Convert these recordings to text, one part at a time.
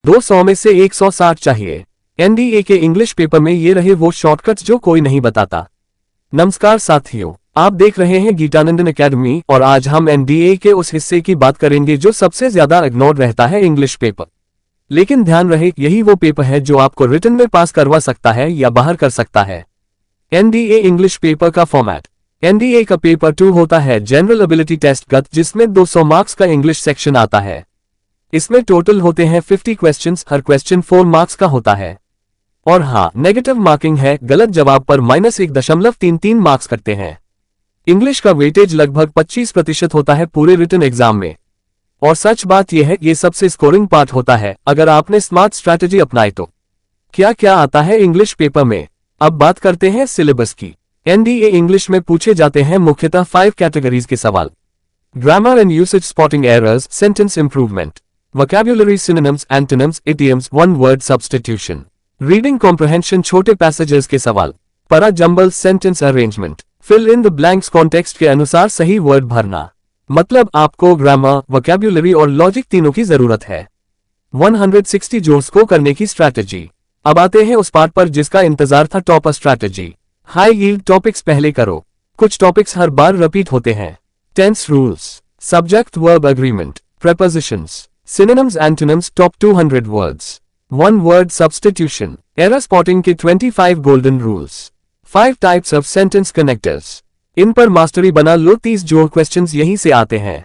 200 में से 160 चाहिए। एनडीए के इंग्लिश पेपर में ये रहे वो शॉर्टकट्स जो कोई नहीं बताता। नमस्कार साथियों, आप देख रहे हैं गीतानंदन एकेडमी और आज हम एनडीए के उस हिस्से की बात करेंगे जो सबसे ज्यादा इग्नोर रहता है, इंग्लिश पेपर। लेकिन ध्यान रहे, यही वो पेपर है जो आपको रिटन में पास करवा सकता है या बाहर कर सकता है। एनडीए इंग्लिश पेपर का फॉर्मेट। एनडीए का पेपर 2 होता है जनरल एबिलिटी टेस्ट गत, जिसमें 200 मार्क्स का इंग्लिश सेक्शन आता है। इसमें टोटल होते हैं 50 क्वेश्चंस, हर क्वेश्चन 4 मार्क्स का होता है। और हाँ, नेगेटिव मार्किंग है, गलत जवाब पर -1.33 मार्क्स कटते हैं। इंग्लिश का वेटेज लगभग 25% होता है पूरे रिटन एग्जाम में। और सच बात यह है, ये सबसे स्कोरिंग पार्ट होता है अगर आपने स्मार्ट स्ट्रैटेजी अपनाई तो। क्या क्या आता है इंग्लिश पेपर में, अब बात करते हैं सिलेबस की। एनडीए इंग्लिश में पूछे जाते हैं मुख्यतः 5 कैटेगरीज के सवाल। Grammar and usage spotting errors, sentence improvement, vocabulary, synonyms, antonyms, idioms, one word substitution, reading comprehension, छोटे पैसेजेस के सवाल, para jumble, sentence arrangement, fill in the blanks, context के अनुसार सही वर्ड भरना। मतलब आपको ग्रामर, वोकैब्युलरी और लॉजिक तीनों की जरूरत है। 160 जोर्स को करने की स्ट्रैटेजी। अब आते हैं उस पार्ट पर जिसका इंतजार था, topper strategy. High yield topics पहले करो, कुछ टॉपिक्स हर बार रिपीट होते हैं। Tense rules, subject verb agreement, prepositions, synonyms, antonyms, top 200 words, one word substitution, error spotting के 25 golden rules, 5 types of sentence connectors. इन पर मास्टरी बना लो, 30 जोड़ क्वेश्चंस यहीं से आते हैं।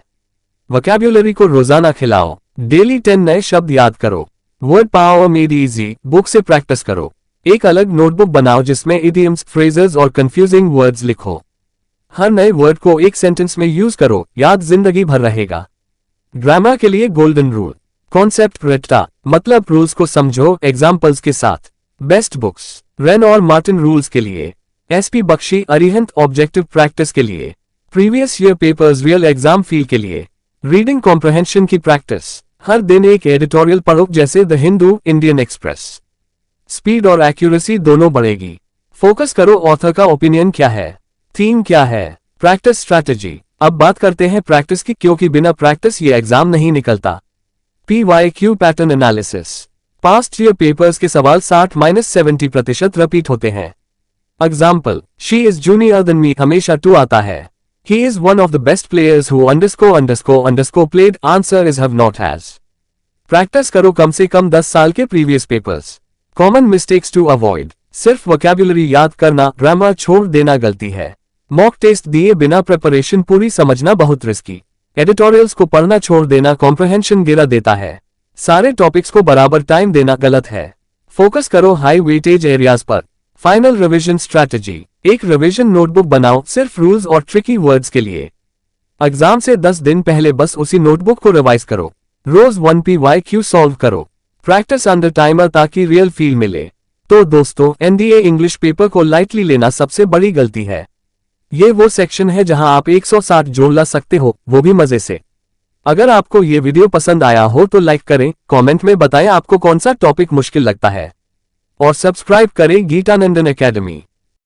वोकैब्युलरी को रोजाना खिलाओ, डेली 10 नए शब्द याद करो। Word power made easy, book से प्रैक्टिस करो। एक अलग नोटबुक बनाओ जिसमें इडियम्स, फ्रेजेस और कंफ्यूजिंग वर्ड्स लिखो। हर नए वर्ड को एक सेंटेंस में यूज करो, याद जिंदगी भर रहेगा। ग्रामर के लिए गोल्डन रूल, कॉन्सेप्ट रट्टा, मतलब रूल्स को समझो एग्जाम्पल्स के साथ। बेस्ट बुक्स, रेन और मार्टिन रूल्स के लिए, SP Bakshi, Arihant objective practice के लिए, previous year papers real exam feel के लिए। रीडिंग कॉम्प्रहेंशन की प्रैक्टिस, हर दिन एक एडिटोरियल पढ़ो जैसे the Hindu, Indian Express. Speed और एक्यूरेसी दोनों बढ़ेगी। फोकस करो, ऑथर का ओपिनियन क्या है, थीम क्या है। Practice strategy. अब बात करते हैं प्रैक्टिस की, क्योंकि बिना प्रैक्टिस ये एग्जाम नहीं निकलता। PYQ pattern analysis, past year papers के सवाल 60-70% रिपीट होते हैं। Example, she is junior than me, हमेशा 2 आता है। He is one of the best players who _ played, answer is have not has. Practice करो कम से कम 10 साल के previous papers. Common mistakes to avoid, सिर्फ वोकैब्युलरी याद करना, ग्रामर छोड़ देना गलती है। मॉक टेस्ट दिए बिना प्रिपरेशन पूरी समझना बहुत रिस्की। एडिटोरियल्स को पढ़ना छोड़ देना, कॉम्प्रहेंशन गिरा देता है। सारे टॉपिक्स को बराबर टाइम देना गलत है। फोकस करो हाई वेटेज एरियाज पर। फाइनल रिवीजन स्ट्रैटेजी, एक रिवीजन नोटबुक बनाओ सिर्फ रूल्स और ट्रिकी वर्ड्स के लिए। एग्जाम से 10 दिन पहले बस उसी नोटबुक को रिवाइज करो। रोज 1 PYQ सॉल्व करो। प्रैक्टिस अंडर टाइमर ताकि रियल फील मिले। तो दोस्तों, एनडीए इंग्लिश पेपर को लाइटली लेना सबसे बड़ी गलती है। ये वो सेक्शन है जहां आप 160 जोड़ ला सकते हो, वो भी मजे से। अगर आपको ये वीडियो पसंद आया हो तो लाइक करें, कमेंट में बताएं आपको कौन सा टॉपिक मुश्किल लगता है और सब्सक्राइब करें गीतानंदन एकेडमी।